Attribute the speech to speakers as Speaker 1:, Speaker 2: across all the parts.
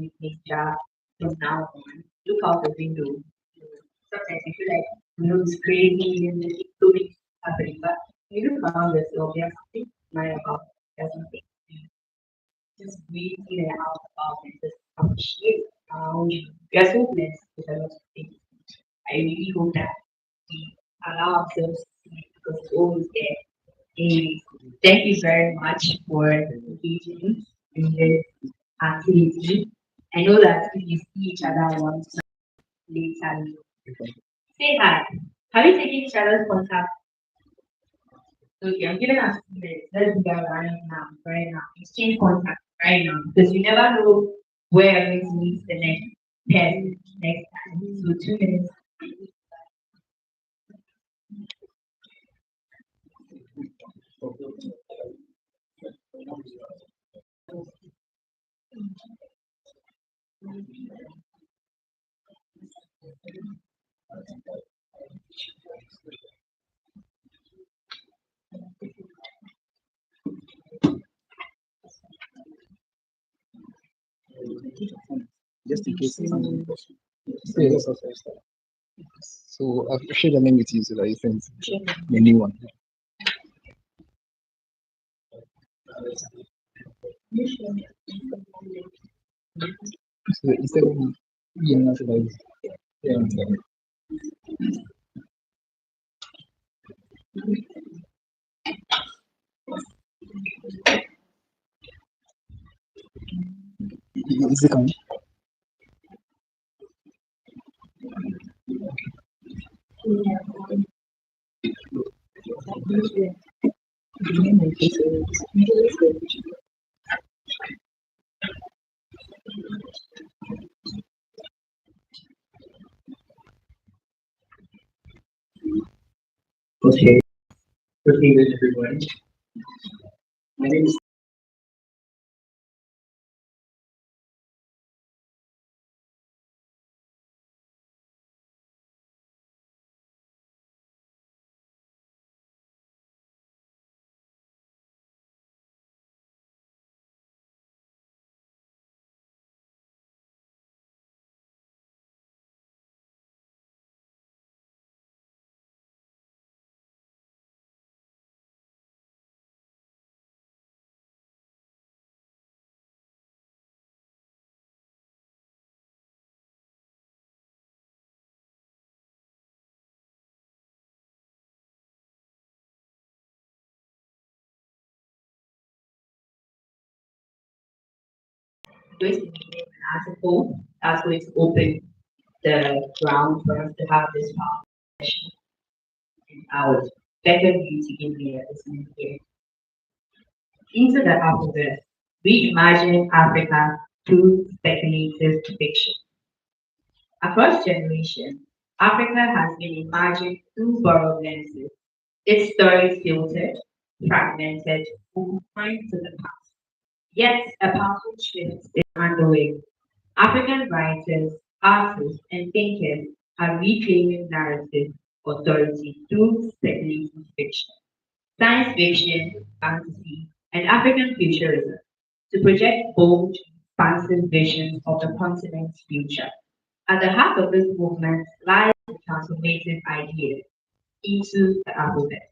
Speaker 1: with nature from now on. Look out the window. Sometimes you feel like it's crazy and there's so much happening, but you look around yourself, there's something to smile about, there's something just breathe in and out about and just appreciate around you. We are so blessed with a lot of things. I really hope that we allow ourselves to see it because it's always there. Anyways, thank you very much for engaging in this activity. I know that if you see each other once later, say hi. Have you taken each other's contact? Okay, I'm giving us 2 minutes. Let's do that right now. Exchange contact right now because you never know where you're going to meet the next person next time. So 2 minutes.
Speaker 2: Just in case it's something possible. Yeah, that's also start. So I've shared the name with you so that you send the new one. So instead of being nationalized, yeah, is it coming?
Speaker 3: Okay, good evening, everyone. My name is
Speaker 1: Going to be an article that's going to open the ground for us to have this conversation. And I would beg of you to give me a listening here. Into the Afroverse, we imagine Africa through speculative fiction. Across generations, Africa has been imagined through borrowed lenses, its stories filtered, fragmented, or confined to the past. Yet a powerful shift is underway. African writers, artists, and thinkers are reclaiming narrative authority through speculative fiction, science fiction, fantasy, and African futurism to project bold, expansive visions of the continent's future. At the heart of this movement lies the transformative idea into the alphabet.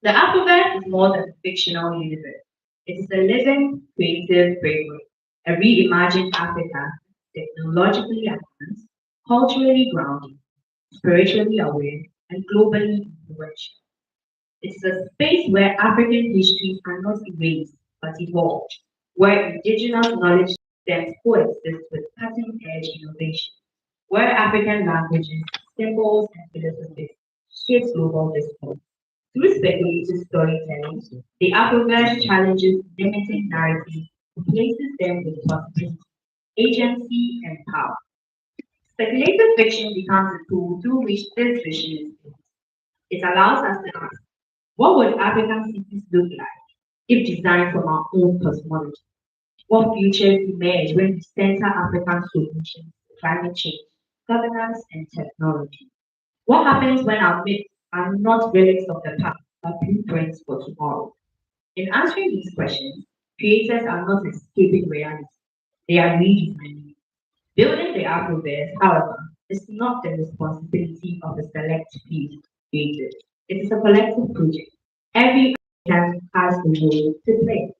Speaker 1: The alphabet is more than a fictional universe. It is a living, creative framework, a reimagined Africa, technologically advanced, culturally grounded, spiritually aware, and globally influential. It's a space where African histories are not erased but evolved, where indigenous knowledge systems coexist with cutting edge innovation, where African languages, symbols, and philosophies shape global discourse. Through speculative storytelling, the Afroverse challenges limiting narratives, replaces them with possibility, agency, and power. Speculative fiction becomes a tool through which this vision is built. It allows us to ask, what would African cities look like if designed from our own cosmology? What futures emerge when we center African solutions to climate change, governance, and technology? What happens when our myths are not relics of the past, but blueprints for tomorrow? In answering these questions, creators are not escaping reality, they are redesigning it. Building the Afroverse, however, is not the responsibility of a select few creators. It is a collective project. Every African has a role to play.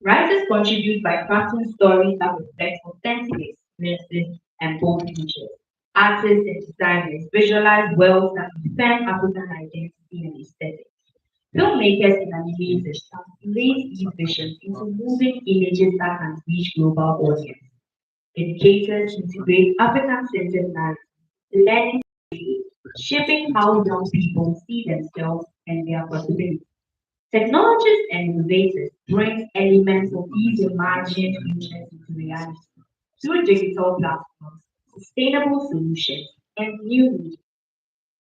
Speaker 1: Writers contribute by crafting stories that reflect authentic experiences and bold futures. Artists and designers visualize worlds that defend African identity and aesthetics. Filmmakers and animators translate these visions into moving images that can reach global audiences. Educators integrate African-centered narratives, learning, shaping how young people see themselves and their possibilities. Technologists and innovators bring elements of these imagined futures into reality through digital platforms, sustainable solutions, and new media.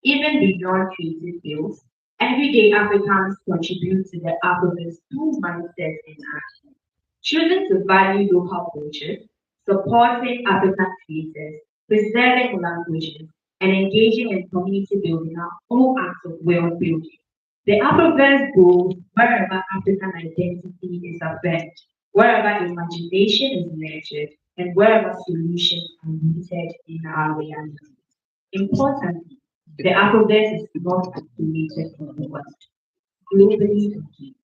Speaker 1: Even beyond creative fields, everyday Africans contribute to the alphabet's through mindset and action, choosing to value local cultures, supporting African creators, preserving languages, and engaging in community building are all acts of world building. The Afroverse goes wherever African identity is affirmed, wherever imagination is nurtured, and wherever solutions are rooted in our reality. Importantly, the Afroverse is not isolated from the West. Globally speaking,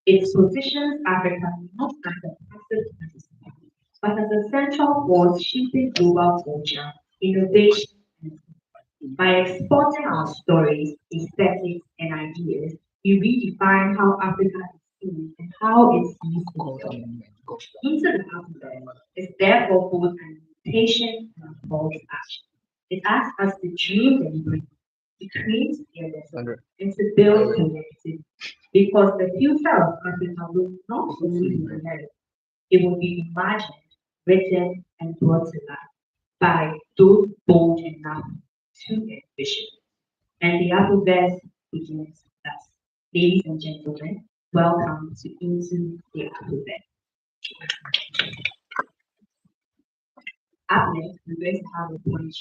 Speaker 1: it positions Africa not as a passive participant, but as a central force shaping global culture, innovation, and by exporting our stories, aesthetics, and ideas, we redefine how Africa is seen and how it sees itself. Into the alphabet is therefore both an invitation and a call to action. It asks us to dream deliberately, to create fearlessly, and to build collectively. Because the future of Africa will not only be inherited, it will be imagined, written, and brought to life by those bold enough to envision. And the Afroverse begins with us. Ladies and gentlemen, welcome to Into the Afroverse. Up next, we're going to have a point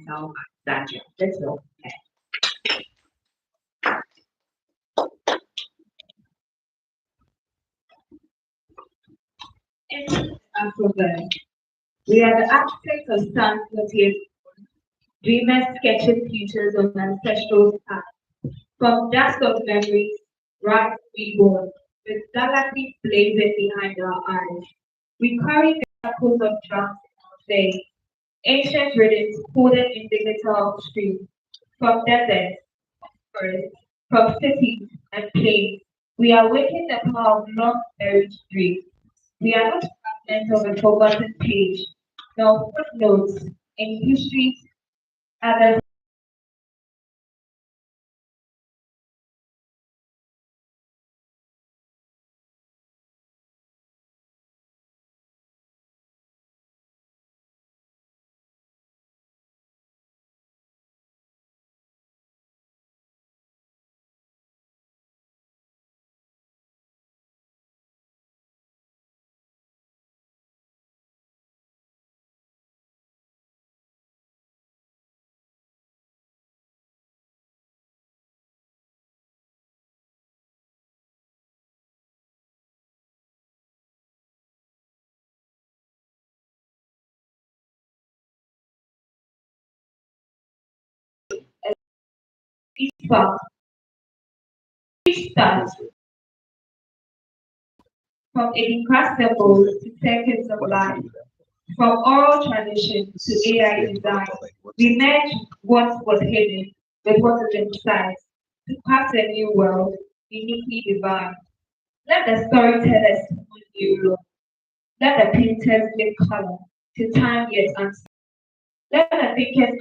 Speaker 1: title Sandra. Let's go. Into the Afroverse. We are the architects of Sun 40th, dreamers sketching futures on ancestral paths. From dusk of memories, rise reborn, with galaxies blazing behind our eyes. We carry the echoes of drums in our veins, ancient rhythms coded in digital streams. From deserts, forests, from cities and plains, we are waking the power of long buried dreams. We are not fragments of a forgotten page, nor footnotes in history's other. Each part, each start, from Edinburgh symbols to seconds of life, from oral tradition to AI design, we merge what was hidden with what is inside to craft a new world, uniquely divine. Let the storytellers own new law. Let the painters give color to time yet unseen. Let the thinkers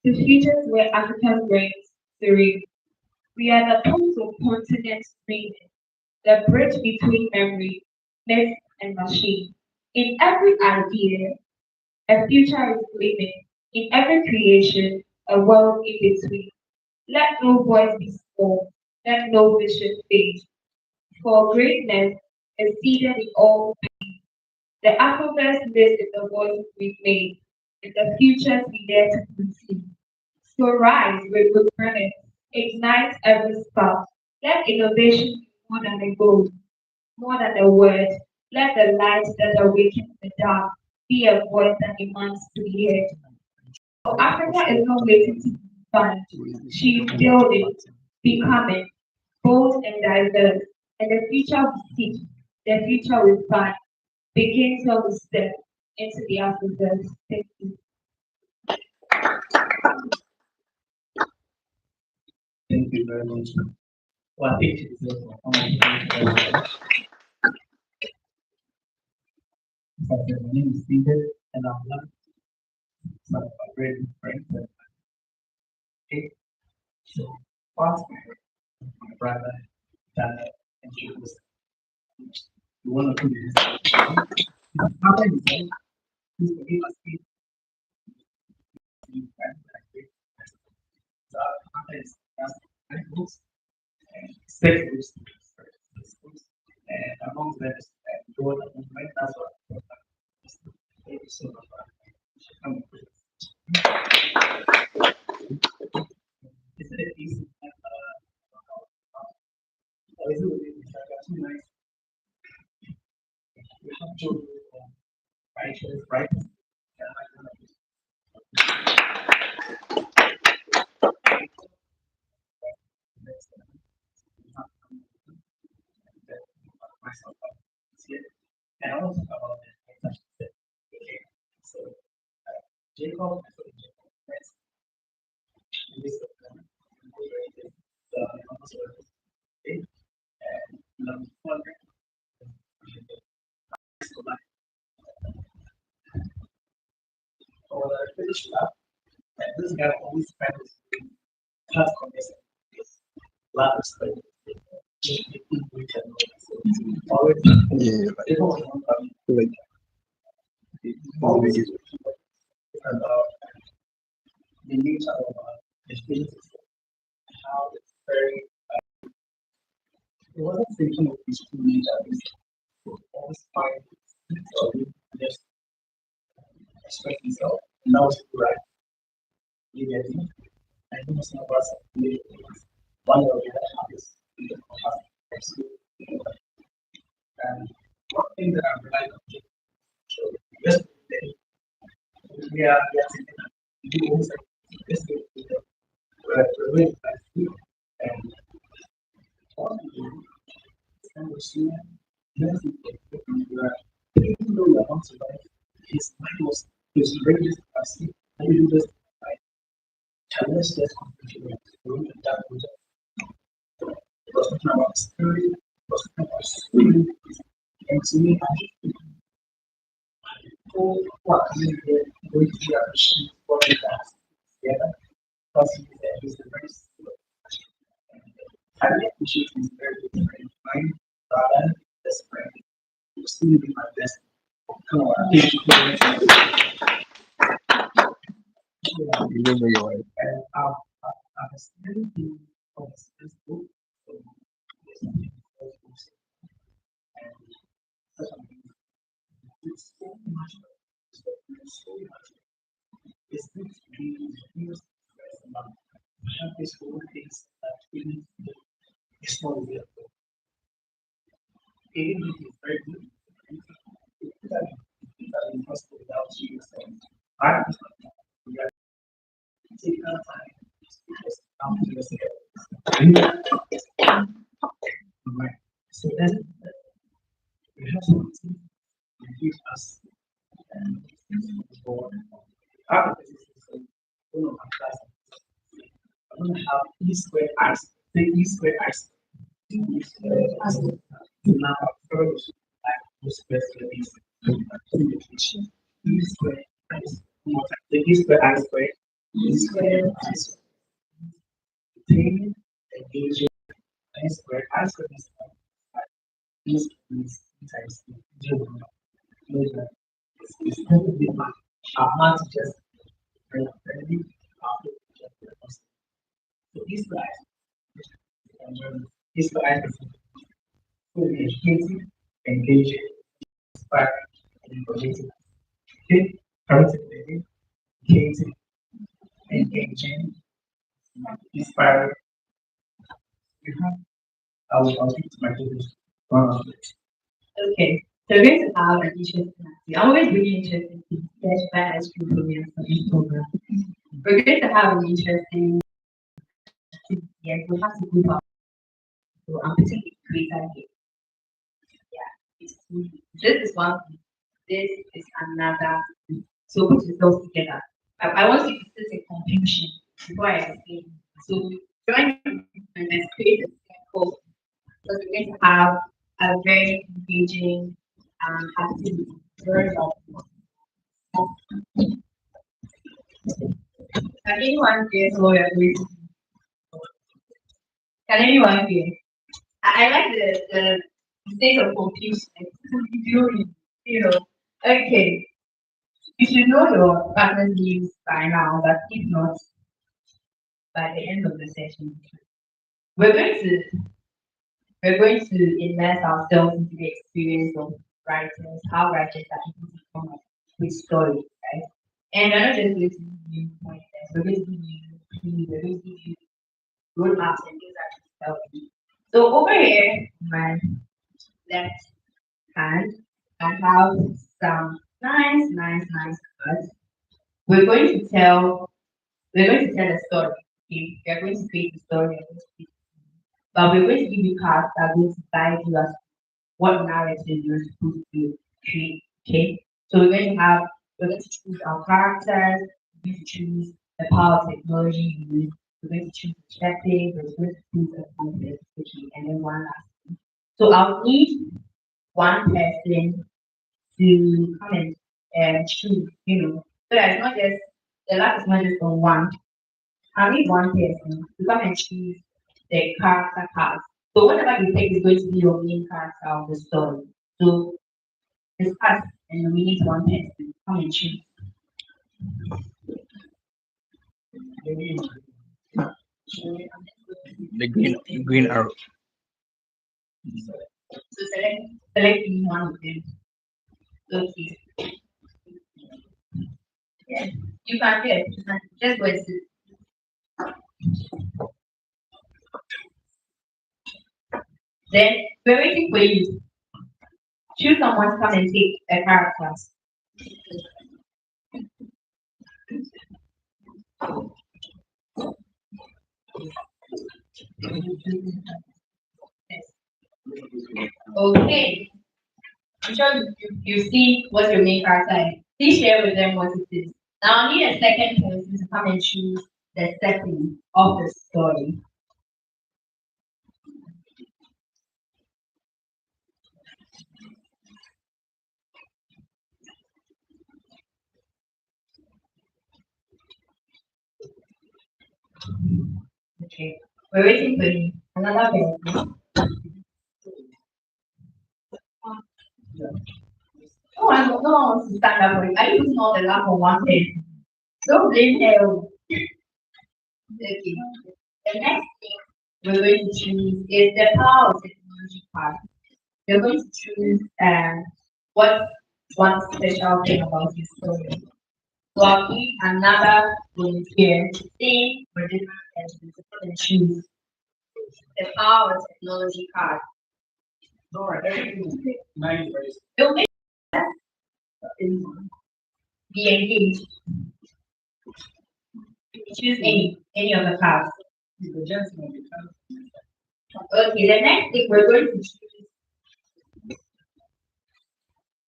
Speaker 1: to futures where African brains serene. We are the poles of continents dreaming, the bridge between memory, myth, and machine. In every idea, a future is gleaming. In every creation, a world in between. Let no voice be small, let no vision fade. For greatness is seated in all. The Afroverse lives in the voices we've made, in the futures we dare to conceive. So rise with burning, ignite every spark. Let innovation be more than a goal, more than a word. Let the light that awakens the dark be a voice that demands to be heard. So Africa is not waiting to be found. She's building, becoming, bold and diverse. And the future we see, the future we find, begins when we step into the Afroverse. Thank you.
Speaker 3: Thank you very much. Well, I think it's my name is Peter, and I'm one of my great friends. Okay, so first, my brother, Dana, and she was one of these. How can you say? Please forgive us if you can agree. So, sometimes that's very books and sex books, and among them, God and movement. That's what. Thank you so much. Is it easy? Is it too nice? We have to right? Myself here. And I want to talk about the okay. So Jacob, that's this okay. And number one, or finish up. And this guy always practices class conversation. Lot of study. Always,
Speaker 2: Yeah, like
Speaker 3: always about the nature of experiences, how it's very, it wasn't thinking of these two natures, always find or just express himself, and that was right. You get me? And he was not about one or the other habits. And one thing that I realized so yesterday, we are sitting at the almost like yesterday, we're really like and all the kind of student, even though you're not survived, his mind was ready to see how you do this. Like, challenges that completely going to that project. It was talking about spirit, it was talking about spirit, and to me, I people who are coming here going to appreciate what we have together because he's a very I really appreciate his very good friend. My brother, best friend, will still be my best. Come on,
Speaker 2: you don't know your wife.
Speaker 3: and I've still been on his Facebook, so there's something and such a thing. It's so much, so much. It's good to be used as have this whole things that really it's not real. Even if it's very good, that impossible without you saying, I we are taking our time because I'm to yourself. Right. So then we have something to give us and for our position. One of my classes, I'm going to have E squared I, say E squared I. E squared I. Now, first, I will square these. E squared I. The E squared I squared. E squared I squared. Obtaining engaging I squared is is times zero. It's not a big man. I'm not just very friendly. So this guy, this guy is fully educated, engaging, inspiring, and informative. Okay, currently educated, engaging, inspiring. You have, I'll speak to my students. One of it. Okay.
Speaker 1: So we're going to have an interesting activity. I'm always really interested in sketch by ice cream for me for this program. We're going to have an interesting activity and we'll have to group up. So I'm putting it greater here. Yeah. This is one thing. This is another thing. So put yourselves together. I want you to sit in confusion before I explain. So join me and let's create a circle. So we're going to have a very engaging activity. Very helpful. Can anyone guess what we're going to do? Can anyone guess? I like the state of confusion. You know. Okay. You should know your partner's names by now, but if not, by the end of the session, we're going to we're going to immerse ourselves into the experience of writers, how writers are able to come up with stories, right? And we're not just going to give you pointers, we're going to give you clues, we're going to give you roadmaps and things that can help you. So over here, on my left hand, I have some nice cards. We're going to tell we're going to tell a story. Okay? We're going to create a story. But we're going to give you cards that are going to guide you as what narrative you're supposed to create. Okay. So we're going to choose our characters, we're going to choose the power of technology you use, we're going to choose the setting, we're going to choose the context, okay, and then one last thing. So I'll need one person to come and choose, so that it's not just the lab is not just on one. I need one person to come and choose the character cards. So whatever you take is going to be your main character of the story. So discuss and we need one person to come and choose.
Speaker 2: The green arrow.
Speaker 1: So select any one of them. Okay. Yeah. You can just go and sit. Then we're waiting for you. Choose someone to come and take a character. Okay. I'm sure you see what your main character is. Please share with them what it is. Now I need a second person to come and choose the setting of the story. Okay. We're waiting for you. Another person. No one wants to stand up for it. I use all the lap on one person. Don't blame hell. Okay. The next thing we're going to choose is the power of technology part. We're going to choose what one special thing about your story. So I'll need another volunteer to stay for different sessions and choose the power of technology card.
Speaker 3: No, I don't mind first.
Speaker 1: Don't make be engaged. Choose any of the cards.
Speaker 3: The gentleman,
Speaker 1: Okay, the next thing we're going to choose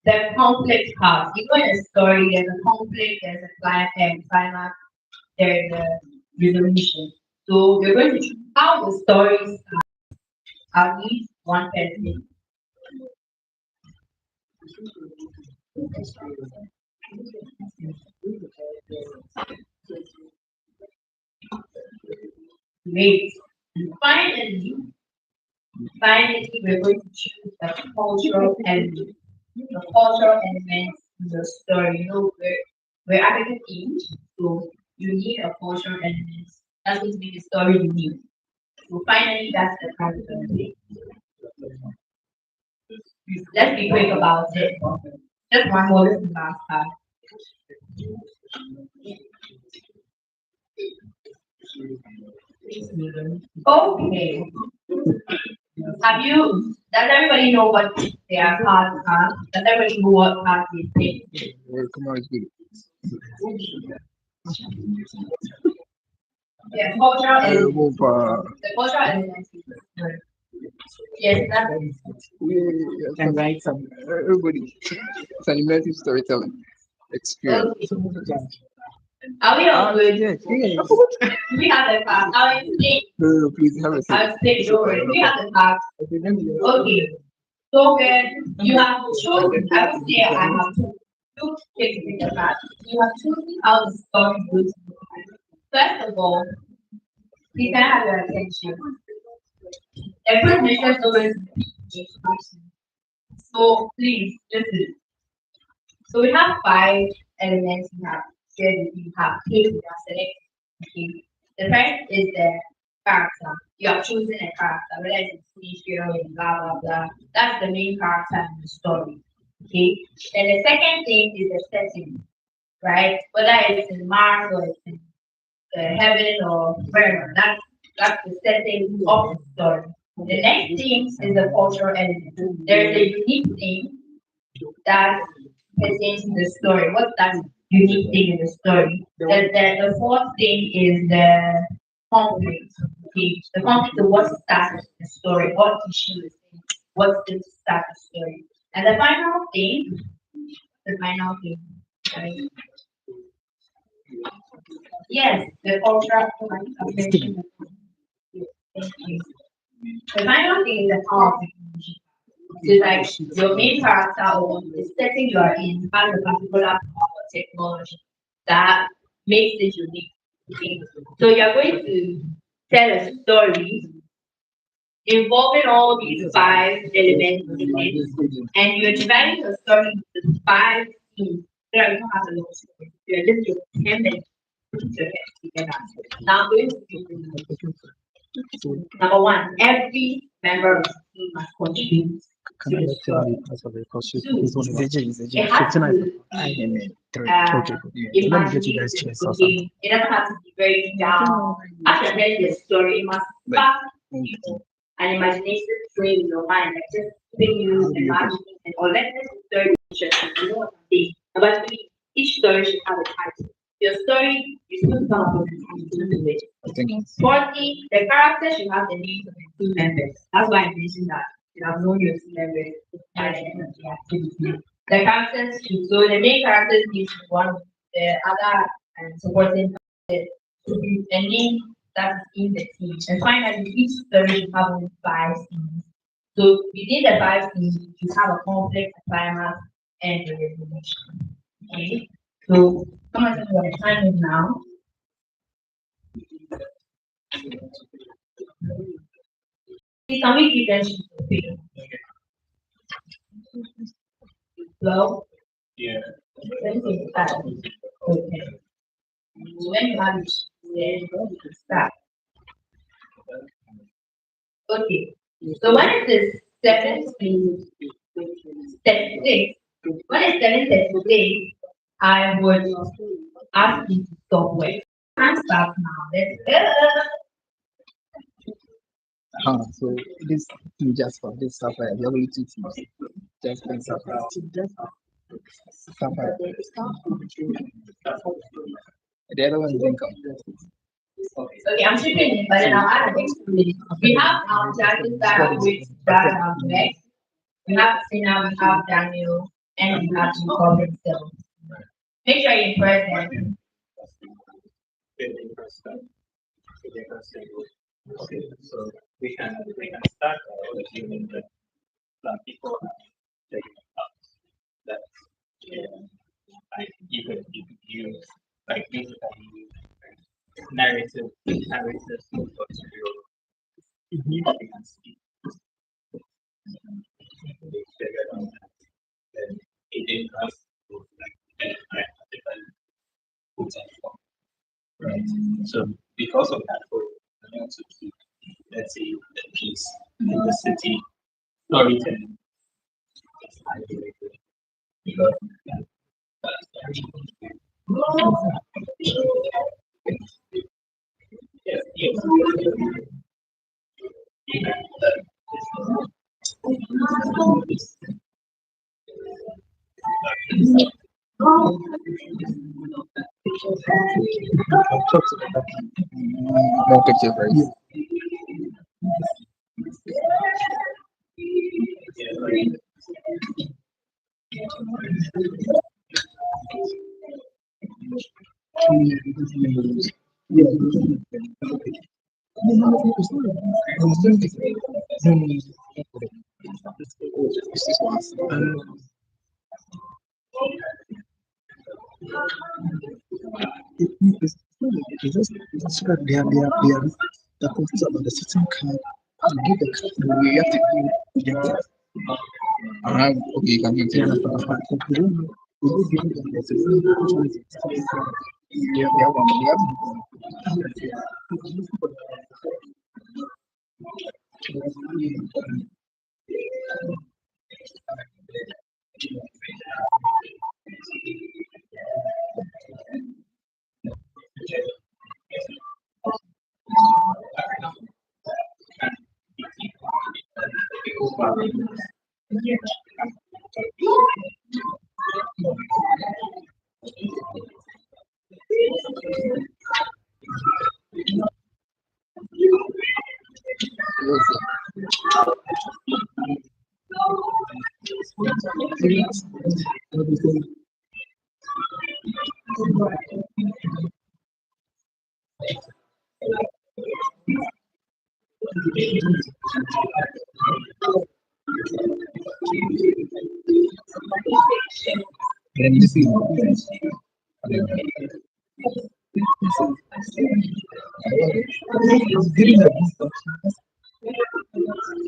Speaker 1: the conflict cards. You know, in a story, there's a conflict, there's a climax, there's a resolution. So we're going to choose how the stories are least one person. Great. And finally, we're going to choose the cultural element. The cultural elements in the story. We're African themed, so you need a cultural element. That's going to be the story unique. So finally, that's the part of the day. Let's be quick about it. Just one more, this is the last part. Okay. Does everybody know what their parts are? Does everybody know what parts they play?
Speaker 2: Come on, it's good.
Speaker 1: Yeah, cultural elements.
Speaker 2: Move,
Speaker 1: The cultural elements. Yes, that's
Speaker 3: And write some.
Speaker 2: everybody. It's an immersive storytelling experience.
Speaker 1: okay. Are we all good?
Speaker 2: Yes, yes.
Speaker 1: We have the facts. I'll explain.
Speaker 2: No, please have a seat.
Speaker 1: I'll explain. Don't worry. We have the facts. Okay. So you have chosen, I would say I have two things in the past. You have chosen how the story goes. First of all, you can have your attention. The first mission is always introduction. So please listen. So we have five elements we have shared with you, have picked, we have selected. Okay. The first is the character. You have chosen a character, whether it's hero and blah blah blah. That's the main character in the story. Okay. And the second thing is the setting, right? Whether it's in Mars or it's in heaven or wherever. That's the setting of the story. The next thing is the cultural element. There is a unique thing that pertains to the story. What's that unique thing in the story? The fourth thing is the conflict. Okay, the conflict of what starts the story, what issue is it, what's the start the story. And the final thing, right? Yes, the cultural element. Thank you. The final thing is the power of technology. So like your main character or the setting you are in has a particular power or technology that makes it unique. Okay. So you're going to tell a story involving all these five elements in it, and you're dividing the story into five scenes. So that you don't have a long story. You're just your 10 minutes to put your head together. Now I'm going to do number one, every member of the team must contribute to the story. Two, it has to imagine. Okay, it doesn't have to be very down. As you're telling the story, it must spark people an imagination train in your mind, like just keeping you imagining and or let the story be interesting. You know what I'm saying? Number three, each story should have a title. Your story, you still come up with a title to it. Fourthly, the characters should have the names of the team members. That's why I mentioned that. You have known your team members by the end of the activity. The characters should, so the main characters need to be one of the other supporting characters to be a name that's in the team. And finally, each story should have only five scenes. So within the five scenes, you have a conflict, a climax, and a resolution. Okay. So come on, tell me what the time is now. Please, can we give them to well,
Speaker 3: Yeah.
Speaker 1: 25. Okay. So when you have it, then you can start. Okay. So when it is 7:36, when it's 7:36, I would ask you to stop work. Time start now. Let's go.
Speaker 2: So this team just for this Sapphire, the only two teams. Just and Sapphire. Sapphire. The other one didn't come.
Speaker 1: Okay, I'm shipping it, but then I'll add it to it. We have Jackie Sarah with that next. We have Sina, we have Daniel, and we have Nicole himself. Make sure you press them.
Speaker 3: Okay, so we can start assuming that some people are taking up that like you could use like basically narrative material you can see they figured out that then it didn't us like different foods and form. Right. So because of that we want to keep let's say the piece in the city storytelling is isolated because that's very yes, yes.
Speaker 2: More pictures, right? It's this one. It's just that they are the concept about the system card. You give the card, you have to give the okay, you can continue. We will give them the system. They have and this is giving a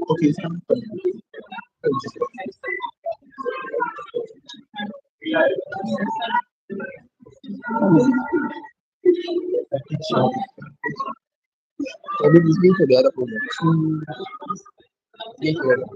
Speaker 2: okay. I mean, it's good for the other program. Thank you.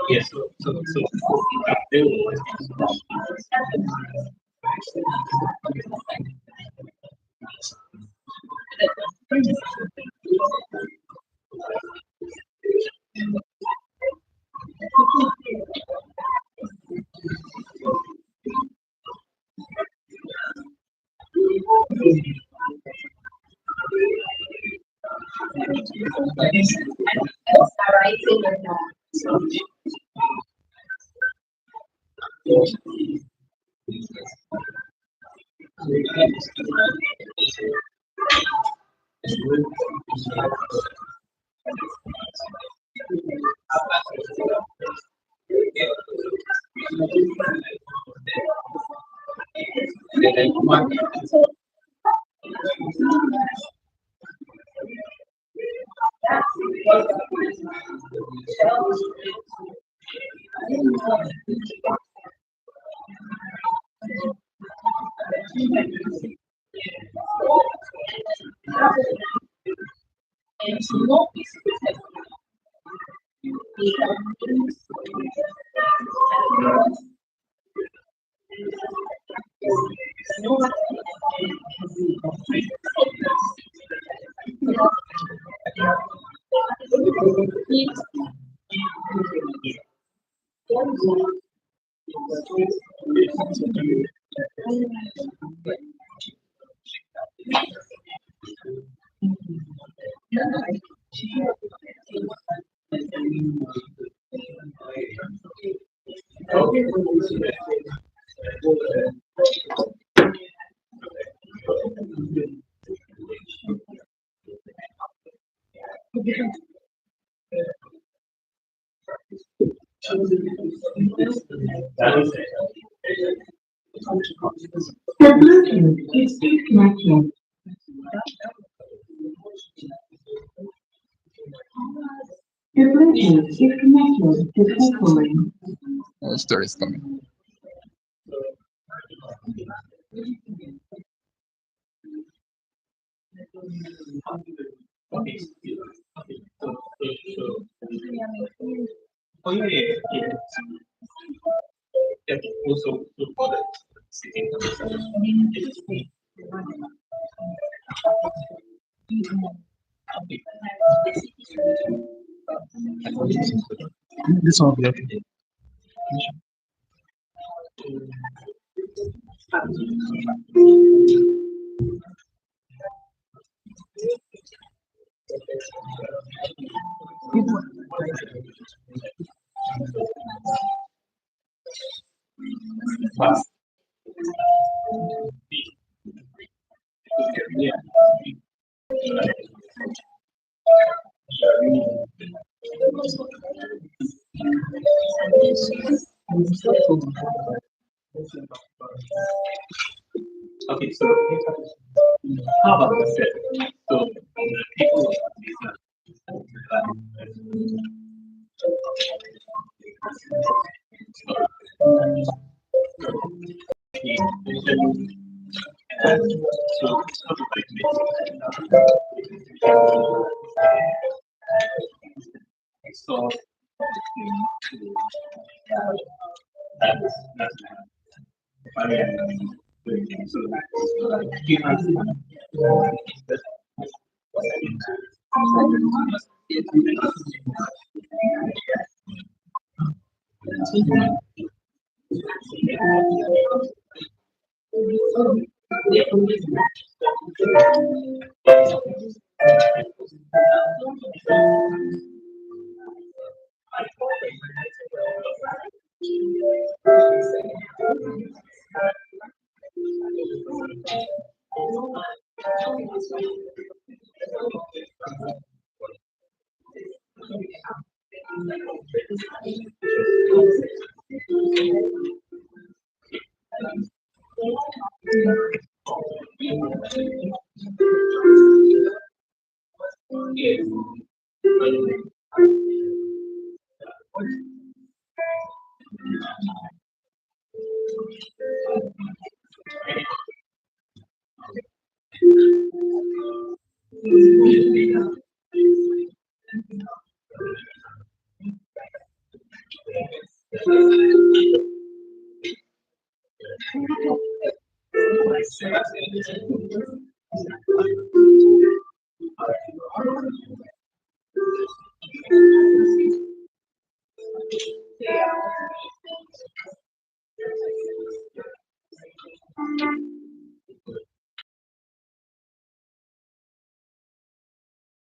Speaker 2: Yes.
Speaker 1: The Bluetooth is disconnected. The Bluetooth is connected successfully.
Speaker 2: Story is coming.
Speaker 3: Oh yeah, yeah, yeah. That also
Speaker 2: This one will be okay.
Speaker 3: okay. So how about the set? So people so so that's